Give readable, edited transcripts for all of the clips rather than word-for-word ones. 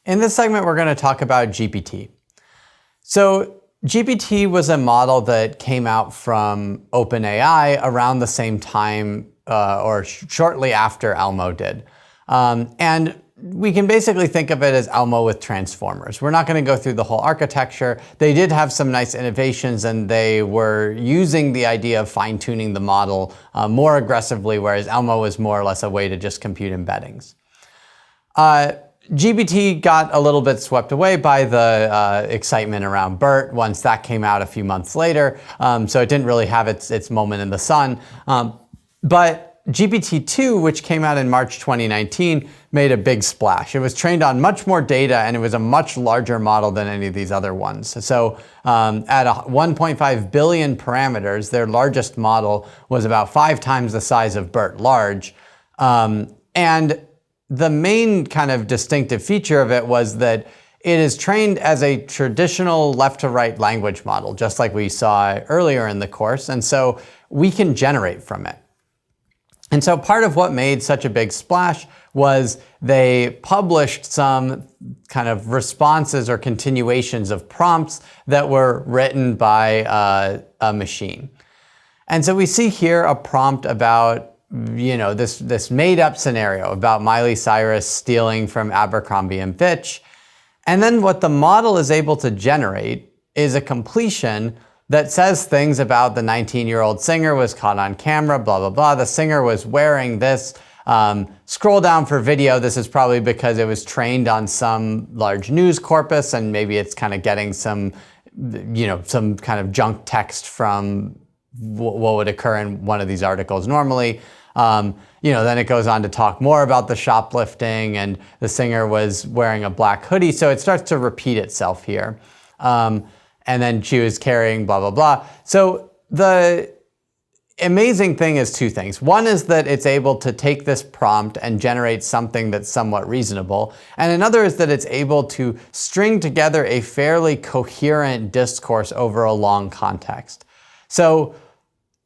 In this segment, we're going to talk about GPT. So GPT was a model that came out from OpenAI around the same time or shortly after Elmo did. And we can basically think of it as Elmo with transformers. We're not going to go through the whole architecture. They did have some nice innovations, and they were using the idea of fine-tuning the model more aggressively, whereas Elmo was more or less a way to just compute embeddings. GPT got a little bit swept away by the excitement around BERT once that came out a few months later, so it didn't really have its moment in the sun. But GPT2, which came out in March 2019, made a big splash. It was trained on much more data, and it was a much larger model than any of these other ones. So at 1.5 billion parameters, their largest model was about 5 times the size of BERT large. And the main kind of distinctive feature of it was that it is trained as a traditional left-to-right language model, just like we saw earlier in the course, and so we can generate from it. And so part of what made such a big splash was they published some kind of responses or continuations of prompts that were written by a machine. And so we see here a prompt about this made-up scenario about Miley Cyrus stealing from Abercrombie and Fitch. And then what the model is able to generate is a completion that says things about the 19-year-old singer was caught on camera, blah, blah, blah. The singer was wearing this. Scroll down for video. This is probably because it was trained on some large news corpus, and maybe it's kind of getting some kind of junk text from what would occur in one of these articles normally. Then it goes on to talk more about the shoplifting, and the singer was wearing a black hoodie. So it starts to repeat itself here. And then she was carrying blah, blah, blah. So the amazing thing is 2 things. One is that it's able to take this prompt and generate something that's somewhat reasonable. And another is that it's able to string together a fairly coherent discourse over a long context. So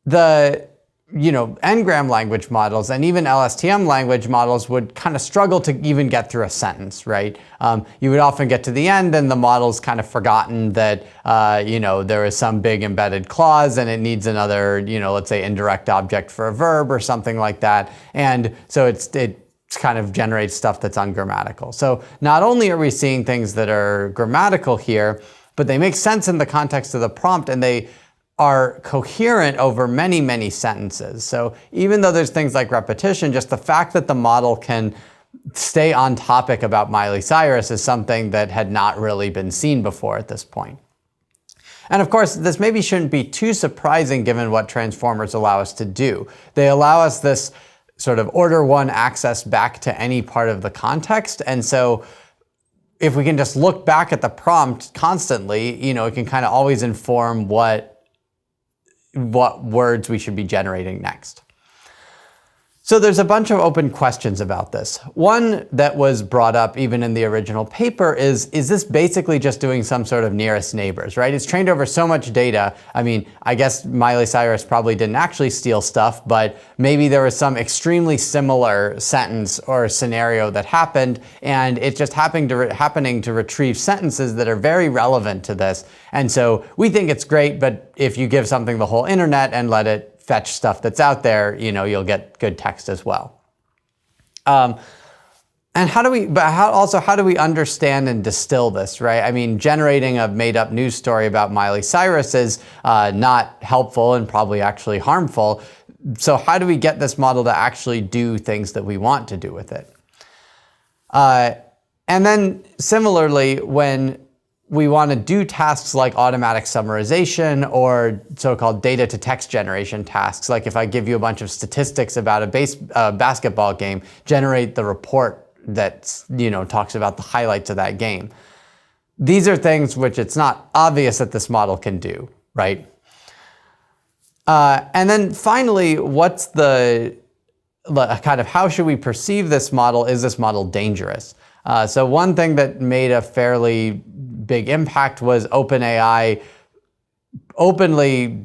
the N-gram language models and even LSTM language models would kind of struggle to even get through a sentence, right? You would often get to the end and the model's kind of forgotten that, there is some big embedded clause and it needs another, let's say indirect object for a verb or something like that. And so it kind of generates stuff that's ungrammatical. So not only are we seeing things that are grammatical here, but they make sense in the context of the prompt, and they are coherent over many, many sentences. So even though there's things like repetition, just the fact that the model can stay on topic about Miley Cyrus is something that had not really been seen before at this point. And of course, this maybe shouldn't be too surprising given what transformers allow us to do. They allow us this sort of order 1 access back to any part of the context. And so if we can just look back at the prompt constantly, it can kind of always inform what words we should be generating next. So there's a bunch of open questions about this. One that was brought up even in the original paper is this basically just doing some sort of nearest neighbors, right? It's trained over so much data. I mean, I guess Miley Cyrus probably didn't actually steal stuff, but maybe there was some extremely similar sentence or scenario that happened, and it's just happening to retrieve sentences that are very relevant to this. And so we think it's great, but if you give something the whole internet and let it fetch stuff that's out there, you'll get good text as well. And how do we understand and distill this, right? I mean, generating a made-up news story about Miley Cyrus is not helpful and probably actually harmful. So how do we get this model to actually do things that we want to do with it? And then similarly, when we want to do tasks like automatic summarization or so-called data-to-text generation tasks, like if I give you a bunch of statistics about a basketball game, generate the report that talks about the highlights of that game. These are things which it's not obvious that this model can do, right? And then finally, what's the kind of how should we perceive this model? Is this model dangerous? So one thing that made a fairly big impact was OpenAI openly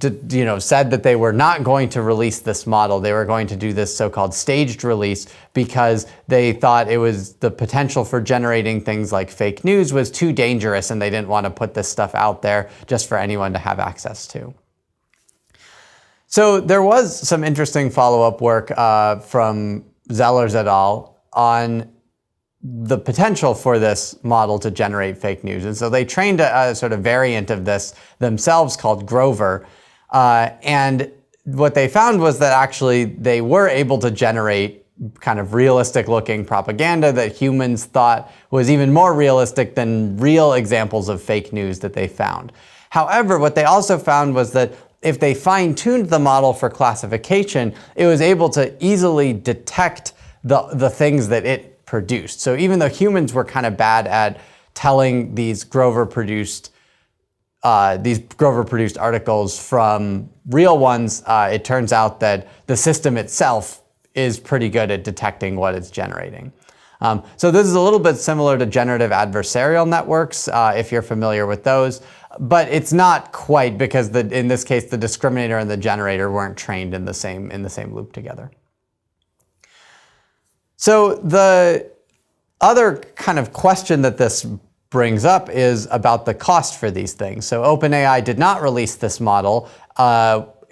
said that they were not going to release this model. They were going to do this so-called staged release because they thought it was the potential for generating things like fake news was too dangerous, and they didn't want to put this stuff out there just for anyone to have access to. So there was some interesting follow-up work from Zellers et al. On the potential for this model to generate fake news. And so they trained a sort of variant of this themselves called Grover. And what they found was that actually they were able to generate kind of realistic looking propaganda that humans thought was even more realistic than real examples of fake news that they found. However, what they also found was that if they fine-tuned the model for classification, it was able to easily detect the things that it produced. So even though humans were kind of bad at telling these Grover-produced articles from real ones, it turns out that the system itself is pretty good at detecting what it's generating. So this is a little bit similar to generative adversarial networks, if you're familiar with those, but it's not quite because in this case the discriminator and the generator weren't trained in the same loop together. So the other kind of question that this brings up is about the cost for these things. So OpenAI did not release this model,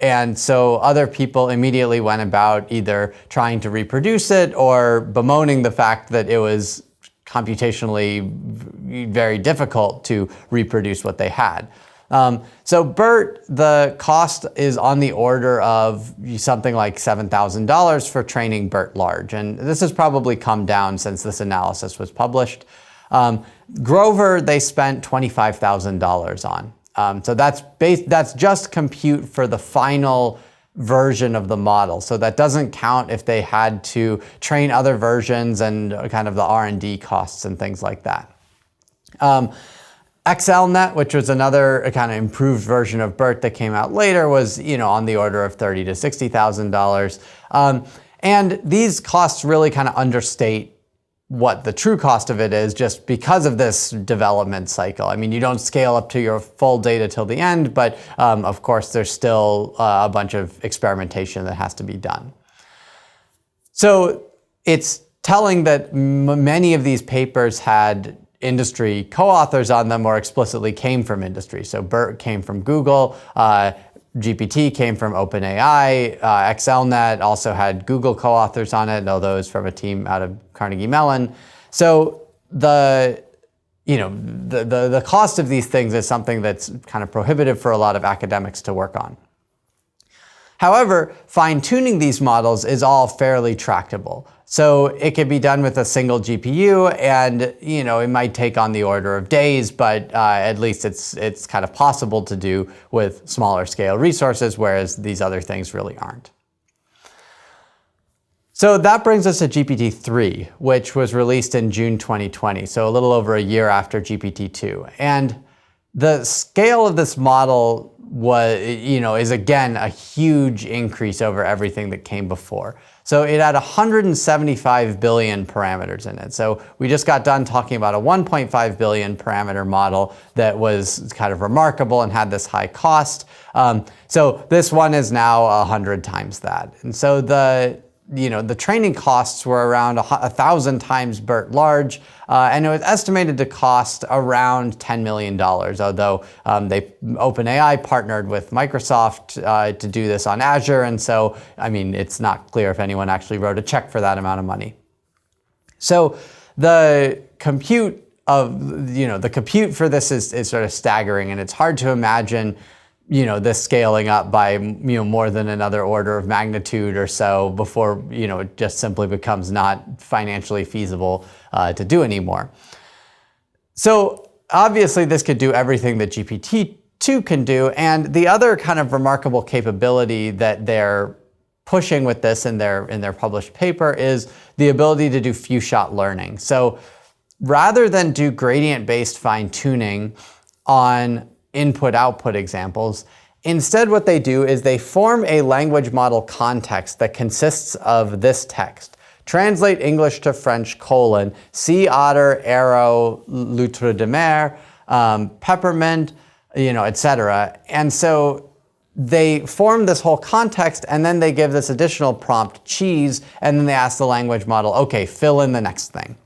and so other people immediately went about either trying to reproduce it or bemoaning the fact that it was computationally very difficult to reproduce what they had. So BERT, the cost is on the order of something like $7,000 for training BERT large. And this has probably come down since this analysis was published. Grover, they spent $25,000 on. So that's just compute for the final version of the model. So that doesn't count if they had to train other versions and kind of the R&D costs and things like that. XLNet, which was another kind of improved version of BERT that came out later, was on the order of $30,000 to $60,000. And these costs really kind of understate what the true cost of it is just because of this development cycle. I mean, you don't scale up to your full data till the end, but of course there's still a bunch of experimentation that has to be done. So it's telling that many of these papers had industry co-authors on them or explicitly came from industry. So BERT came from Google, GPT came from OpenAI, XLNet also had Google co-authors on it, although it's from a team out of Carnegie Mellon. So the cost of these things is something that's kind of prohibitive for a lot of academics to work on. However, fine-tuning these models is all fairly tractable. So it can be done with a single GPU, and it might take on the order of days, but at least it's kind of possible to do with smaller scale resources, whereas these other things really aren't. So that brings us to GPT-3, which was released in June 2020, so a little over a year after GPT-2. And the scale of this model is again a huge increase over everything that came before. So it had 175 billion parameters in it. So we just got done talking about a 1.5 billion parameter model that was kind of remarkable and had this high cost. So this one is now 100 times that. And so the training costs were around 1,000 times BERT large, and it was estimated to cost around $10 million, although OpenAI partnered with Microsoft to do this on Azure, and so, it's not clear if anyone actually wrote a check for that amount of money. So the compute for this is sort of staggering, and it's hard to imagine this scaling up by, more than another order of magnitude or so before, it just simply becomes not financially feasible to do anymore. So obviously this could do everything that GPT-2 can do. And the other kind of remarkable capability that they're pushing with this in their published paper is the ability to do few-shot learning. So rather than do gradient-based fine-tuning on input-output examples, instead what they do is they form a language model context that consists of this text. Translate English to French, sea otter, arrow, loutre de mer, peppermint, et cetera. And so they form this whole context, and then they give this additional prompt, cheese, and then they ask the language model, okay, fill in the next thing.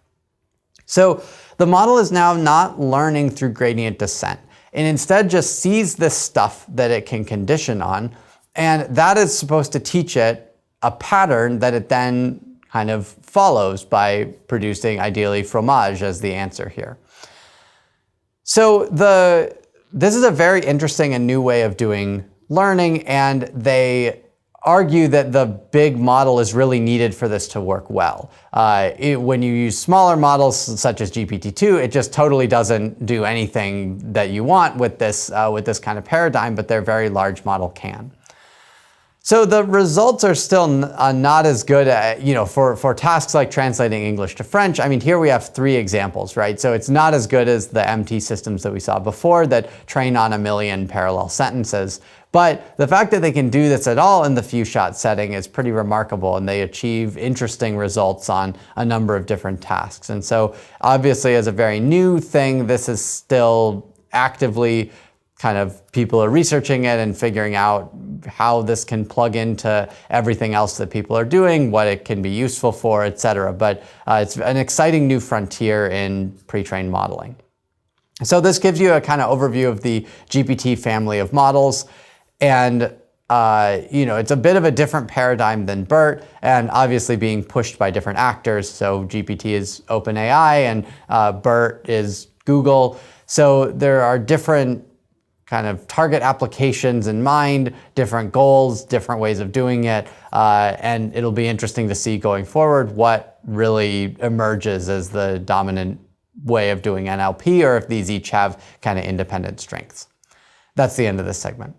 So the model is now not learning through gradient descent. It instead just sees this stuff that it can condition on, and that is supposed to teach it a pattern that it then kind of follows by producing, ideally, fromage as the answer here. So this is a very interesting and new way of doing learning, and they argue that the big model is really needed for this to work well. When you use smaller models such as GPT-2, it just totally doesn't do anything that you want with this kind of paradigm, but their very large model can. So the results are still not as good for tasks like translating English to French. I mean, here we have 3 examples, right? So it's not as good as the MT systems that we saw before that train on 1 million parallel sentences. But the fact that they can do this at all in the few-shot setting is pretty remarkable, and they achieve interesting results on a number of different tasks. And so obviously, as a very new thing, this is still actively kind of people are researching it and figuring out how this can plug into everything else that people are doing, what it can be useful for, et cetera. But it's an exciting new frontier in pre-trained modeling. So this gives you a kind of overview of the GPT family of models. And it's a bit of a different paradigm than BERT, and obviously being pushed by different actors. So GPT is OpenAI, and BERT is Google. So there are different kind of target applications in mind, different goals, different ways of doing it, and it'll be interesting to see going forward what really emerges as the dominant way of doing NLP, or if these each have kind of independent strengths. That's the end of this segment.